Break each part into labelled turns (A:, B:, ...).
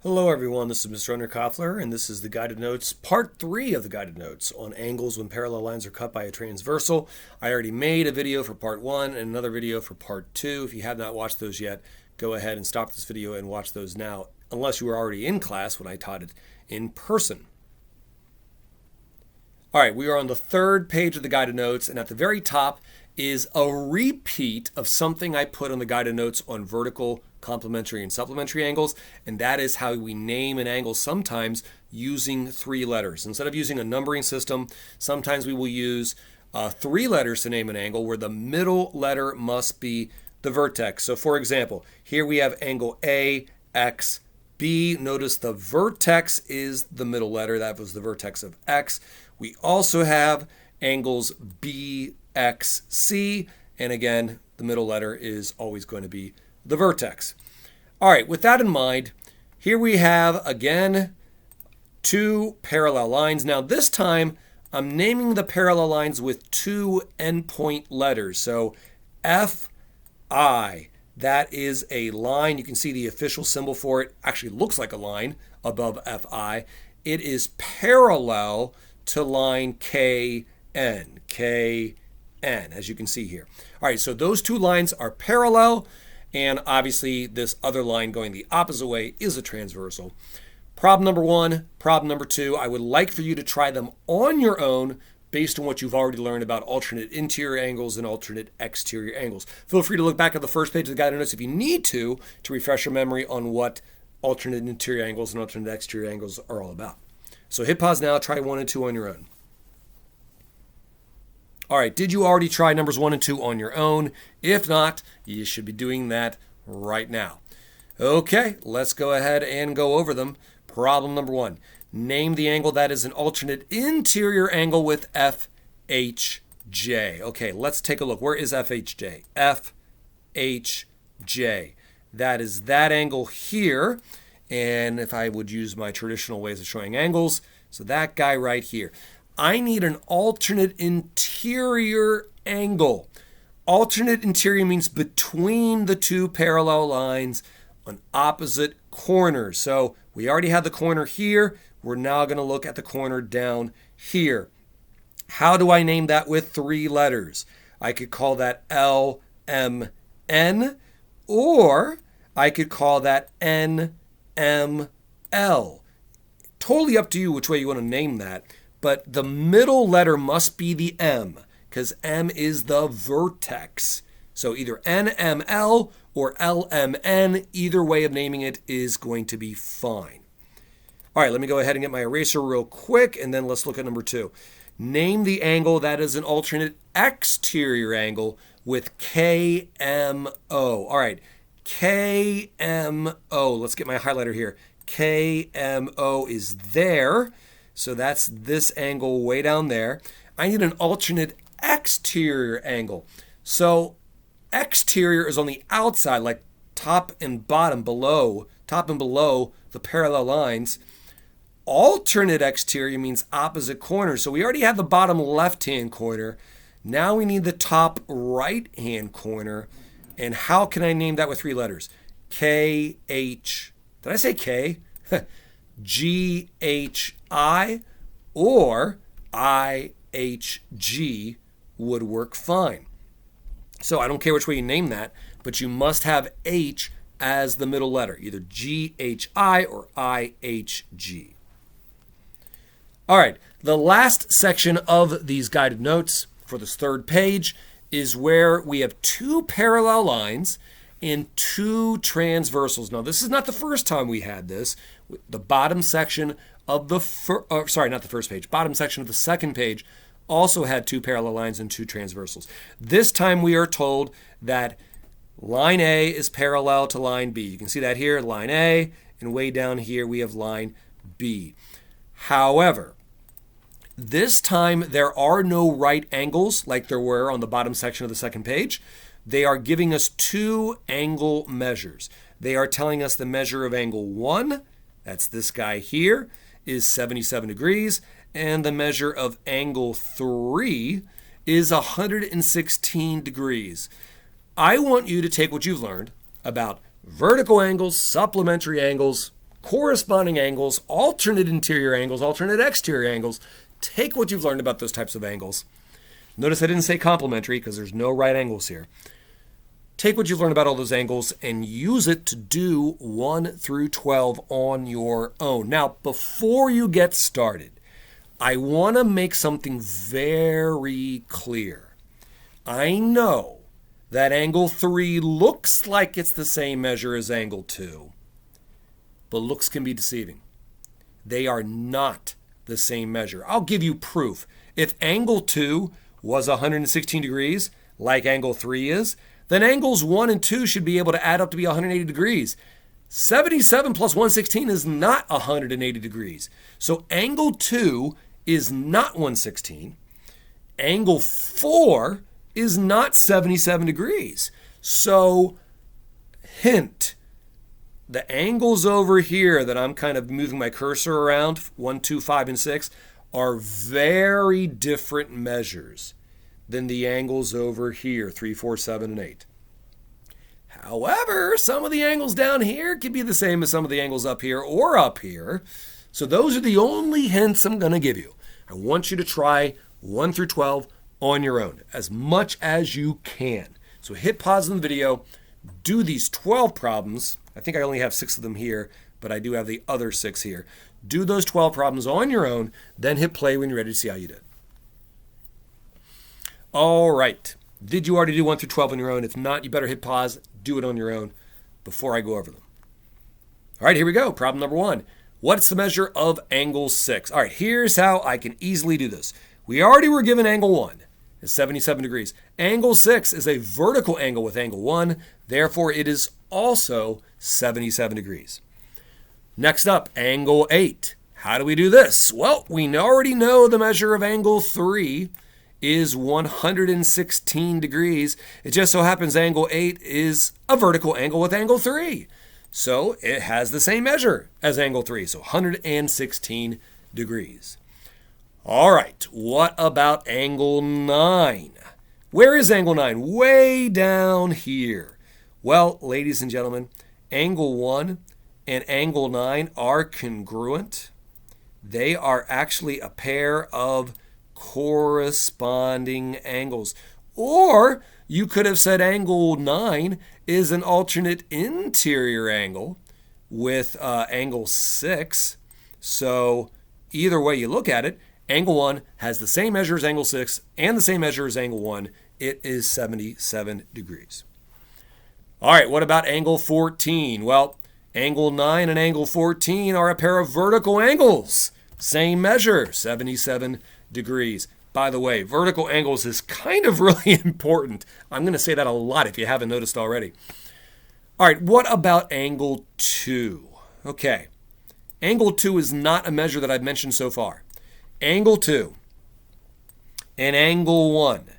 A: Hello everyone, this is Mr. Underkoffler, and this is the guided notes, part 3 of the guided notes on angles when parallel lines are cut by a transversal. I already made a video for part 1 and another video for part 2. If you have not watched those yet, go ahead and stop this video and watch those now, unless you were already in class when I taught it in person. All right, we are on the third page of the guided notes, and at the very top is a repeat of something I put on the guided notes on vertical, complementary, and supplementary angles, and that is how we name an angle sometimes using 3 letters. Instead of using a numbering system, sometimes we will use 3 letters to name an angle where the middle letter must be the vertex. So for example, here we have angle AXB. Notice the vertex is the middle letter. That was the vertex of X. We also have angles BXC, and again, the middle letter is always going to be the vertex. All right, with that in mind, here we have, again, 2 parallel lines. Now this time, I'm naming the parallel lines with 2 endpoint letters. So FI, that is a line. You can see the official symbol for it actually looks like a line above FI. It is parallel to line KN, as you can see here. All right, so those 2 lines are parallel, and obviously this other line going the opposite way is a transversal. Problem number 1, problem number 2, I would like for you to try them on your own based on what you've already learned about alternate interior angles and alternate exterior angles. Feel free to look back at the first page of the guided notes if you need to refresh your memory on what alternate interior angles and alternate exterior angles are all about. So hit pause now, try 1 and 2 on your own. All right, did you already try numbers 1 and 2 on your own? If not, you should be doing that right now. Okay, let's go ahead and go over them. Problem number 1. Name the angle that is an alternate interior angle with FHJ. Okay, let's take a look. Where is FHJ? FHJ. That is that angle here. And if I would use my traditional ways of showing angles, so that guy right here. I need an alternate interior angle. Alternate interior means between the 2 parallel lines on opposite corners. So we already had the corner here. We're now going to look at the corner down here. How do I name that with 3 letters? I could call that LMN, or I could call that NML. Totally up to you which way you want to name that. But the middle letter must be the M, because M is the vertex. So either NML or LMN, either way of naming it is going to be fine. All right, let me go ahead and get my eraser real quick, and then let's look at number 2. Name the angle that is an alternate exterior angle with KMO. All right, KMO. Let's get my highlighter here. KMO is there. So that's this angle way down there. I need an alternate exterior angle. So exterior is on the outside, like top and bottom below, top and below the parallel lines. Alternate exterior means opposite corners. So we already have the bottom left-hand corner. Now we need the top right-hand corner. And how can I name that with 3 letters? KH. Did I say K? GHI or IHG would work fine. So I don't care which way you name that, but you must have H as the middle letter, either GHI or IHG. All right, the last section of these guided notes for this third page is where we have 2 parallel lines and 2 transversals. Now, this is not the first time we had this. The bottom section of the bottom section of the second page also had 2 parallel lines and 2 transversals. This time we are told that line A is parallel to line B. You can see that here, line A, and way down here we have line B. However, this time there are no right angles like there were on the bottom section of the second page. They are giving us 2 angle measures. They are telling us the measure of angle 1, that's this guy here, is 77 degrees, and the measure of angle 3 is 116 degrees. I want you to take what you've learned about vertical angles, supplementary angles, corresponding angles, alternate interior angles, alternate exterior angles. Take what you've learned about those types of angles. Notice I didn't say complementary because there's no right angles here. Take what you've learned about all those angles and use it to do 1 through 12 on your own. Now, before you get started, I want to make something very clear. I know that angle 3 looks like it's the same measure as angle 2, but looks can be deceiving. They are not the same measure. I'll give you proof. If angle 2 was 116 degrees, like angle 3 is, then angles 1 and 2 should be able to add up to be 180 degrees. 77 plus 116 is not 180 degrees. So angle 2 is not 116. Angle 4 is not 77 degrees. So, hint, the angles over here that I'm kind of moving my cursor around, 1, 2, 5, and 6, are very different measures than the angles over here, 3, 4, 7, and 8. However, some of the angles down here can be the same as some of the angles up here or up here. So those are the only hints I'm going to give you. I want you to try 1 through 12 on your own, as much as you can. So hit pause on the video, do these 12 problems. I think I only have 6 of them here, but I do have the other 6 here. Do those 12 problems on your own, then hit play when you're ready to see how you did. All right. Did you already do 1 through 12 on your own? If not, you better hit pause, do it on your own before I go over them. All right, here we go. Problem number 1. What's the measure of angle 6? All right, here's how I can easily do this. We already were given angle 1 is 77 degrees. Angle 6 is a vertical angle with angle 1. Therefore, it is also 77 degrees. Next up, angle 8. How do we do this? Well, we already know the measure of angle 3 is 116 degrees. It just so happens angle 8 is a vertical angle with angle 3. So it has the same measure as angle 3, so 116 degrees. All right, what about angle 9? Where is angle 9? Way down here. Well, ladies and gentlemen, angle 1 and angle 9 are congruent. They are actually a pair of corresponding angles. Or you could have said angle 9 is an alternate interior angle with angle 6. So either way you look at it, angle 1 has the same measure as angle 6 and the same measure as angle 1. It is 77 degrees. All right, what about angle 14? Well, angle 9 and angle 14 are a pair of vertical angles. Same measure, 77 degrees. By the way, vertical angles is kind of really important. I'm going to say that a lot if you haven't noticed already. All right, what about angle 2? Okay, angle 2 is not a measure that I've mentioned so far. Angle 2 and angle 1,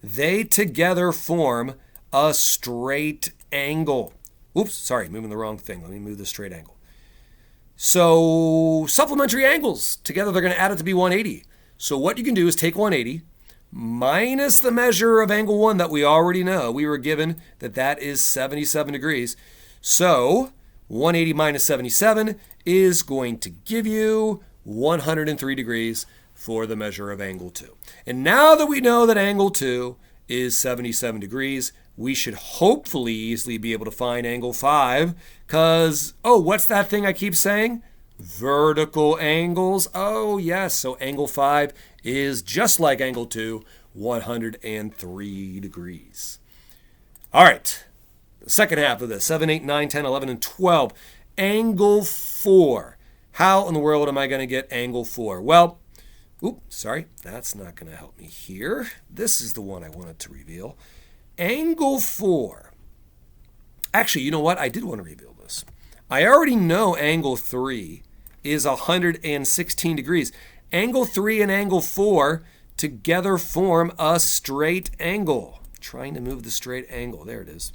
A: they together form a straight angle. Oops, sorry, moving the wrong thing. Let me move the straight angle. So supplementary angles, together they're going to add it to be 180. So what you can do is take 180 minus the measure of angle 1 that we already know. We were given that that is 77 degrees. So 180 minus 77 is going to give you 103 degrees for the measure of angle 2. And now that we know that angle 2 is 77 degrees, we should hopefully easily be able to find angle 5 because, oh, what's that thing I keep saying? Vertical angles. Oh, yes. So angle 5 is just like angle 2, 103 degrees. All right. The second half of this, 7, 8, 9, 10, 11, and 12. Angle 4. How in the world am I going to get angle 4? Well, sorry, that's not going to help me here. This is the one I wanted to reveal. Angle 4. Actually, you know what? I did want to reveal this. I already know angle 3 is 116 degrees. Angle 3 and angle 4 together form a straight angle. I'm trying to move the straight angle. There it is.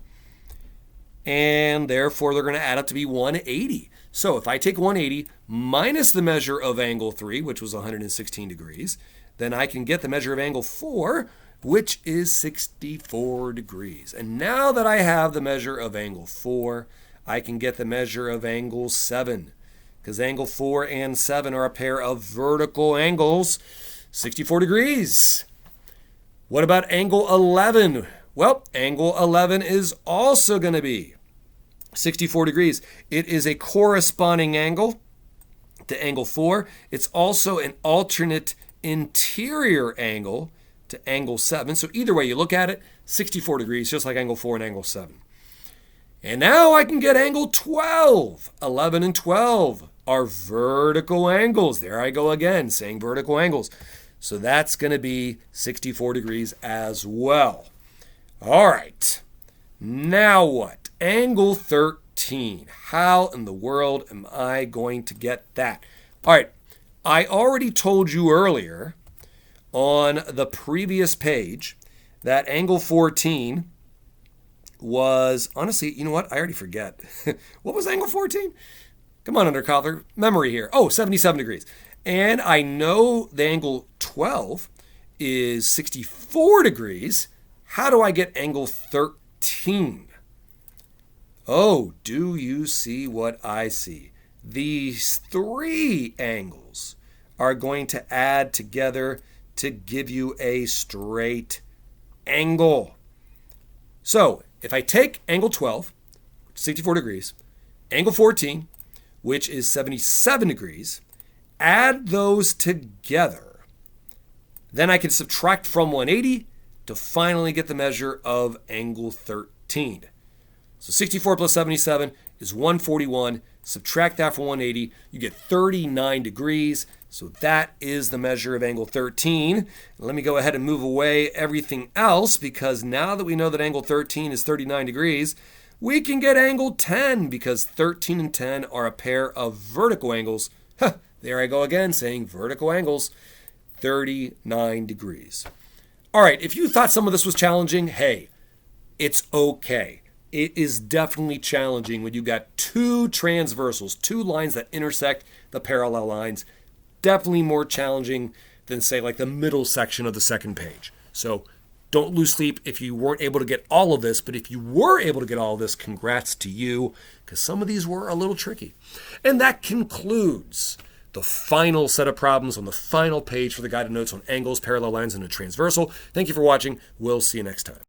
A: And therefore, they're going to add up to be 180. So if I take 180 minus the measure of angle 3, which was 116 degrees, then I can get the measure of angle 4, which is 64 degrees. And now that I have the measure of angle 4, I can get the measure of angle 7. because angle 4 and 7 are a pair of vertical angles, 64 degrees. What about angle 11? Well, angle 11 is also going to be 64 degrees. It is a corresponding angle to angle 4. It's also an alternate interior angle to angle 7. So either way you look at it, 64 degrees, just like angle 4 and angle 7. And now I can get angle 12. 11 and 12 are vertical angles. There I go again, saying vertical angles. So that's going to be 64 degrees as well. All right. Now what? Angle 13. How in the world am I going to get that? All right. I already told you earlier on the previous page that angle 14 was, honestly, you know what? I already forget. What was angle 14? Come on, Underkoffler. Memory here. Oh, 77 degrees. And I know the angle 12 is 64 degrees. How do I get angle 13? Oh, do you see what I see? These three angles are going to add together to give you a straight angle. So if I take angle 12, 64 degrees, angle 14, which is 77 degrees, add those together, then I can subtract from 180 to finally get the measure of angle 13. So 64 plus 77 is 141. Subtract that from 180, you get 39 degrees. So that is the measure of angle 13. Let me go ahead and move away everything else, because now that we know that angle 13 is 39 degrees, we can get angle 10, because 13 and 10 are a pair of vertical angles. There I go again, saying vertical angles, 39 degrees. All right, if you thought some of this was challenging, hey, it's okay. It is definitely challenging when you got two transversals, two lines that intersect the parallel lines. Definitely more challenging than, say, like the middle section of the second page. So don't lose sleep if you weren't able to get all of this, but if you were able to get all of this, congrats to you, because some of these were a little tricky. And that concludes the final set of problems on the final page for the guided notes on angles, parallel lines, and a transversal. Thank you for watching. We'll see you next time.